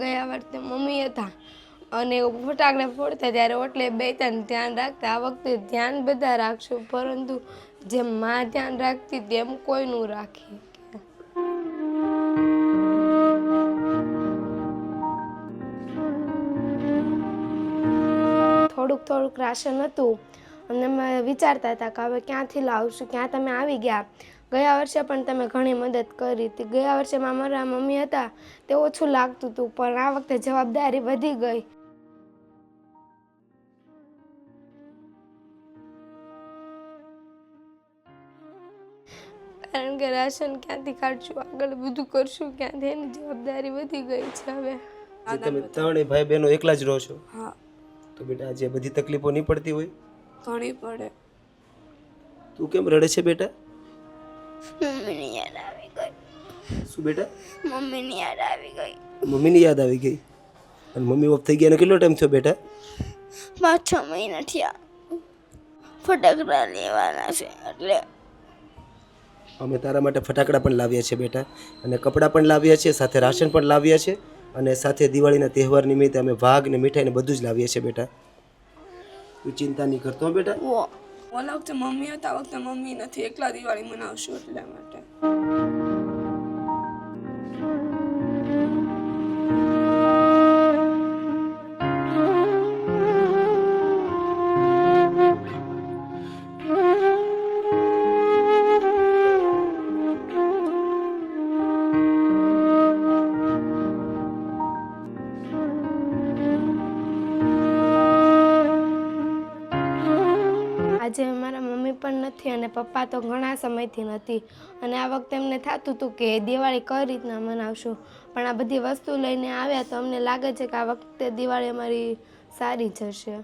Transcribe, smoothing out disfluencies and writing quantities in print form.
ગયા વર્ષે મમ્મી હતા અને ફટાકડા ફોડતા ત્યારે ઓટલે બેતા ધ્યાન રાખતા. આ વખતે ધ્યાન બધા રાખશું, પરંતુ જેમ માં ધ્યાન રાખતી તેમ કોઈનું રાખી. થોડુંક રાશન હતું અને અમે વિચારતા હતા કે હવે ક્યાંથી લાવશું, ક્યાં તમે આવી ગયા. ગયા વર્ષે પણ તમે ઘણી મદદ કરી હતી. ગયા વર્ષે મારા મમ્મી હતા તે ઓછું લાગતું હતું, પણ આ વખતે જવાબદારી વધી ગઈ. કારણ કે રાશન ક્યાંથી કાઢશું, આગળ બધું કરશું ક્યાંથી, એની જવાબદારી વધી ગઈ છે હવે. તમે ત્રણેય ભાઈ બહેનો એકલા જ રહો છો? હા. તો બેટા આજે બધી તકલીફો નહીં પડતી હોય? ઘણી પડે. તું કેમ રડે છે બેટા? મમ્મીની યાદ આવી ગઈ. શું બેટા? મમ્મીની યાદ આવી ગઈ. મમ્મીની યાદ આવી ગઈ. અને મમ્મી ઓફ થઈ ગયા કેટલો ટાઈમ થયો બેટા? 5-6 મહિના થયા. ફટાકડા લેવાના છે એટલે અમે તારા માટે ફટાકડા પણ લાવ્યા છે બેટા, અને કપડાં પણ લાવ્યા છે, સાથે રાશન પણ લાવ્યા છે, અને સાથે દિવાળીના તહેવાર નિમિત્તે અમે વાઘ ને મીઠાઈ ને બધું જ લાવ્યા છે બેટા. તું ચિંતા નહીં કરતો બેટા. ઓલા વખતે મમ્મી હતા, આ વખતે મમ્મી નથી, એકલા દિવાળી મનાવશું એટલા માટે. આજે મારા મમ્મી પણ નથી અને પપ્પા તો ઘણા સમયથી નથી, અને આ વખતે એમને થતું હતું કે દિવાળી કઈ રીતના મનાવશું, પણ આ બધી વસ્તુ લઈને આવ્યા તો અમને લાગે છે કે આ વખતે દિવાળી અમારી સારી જશે.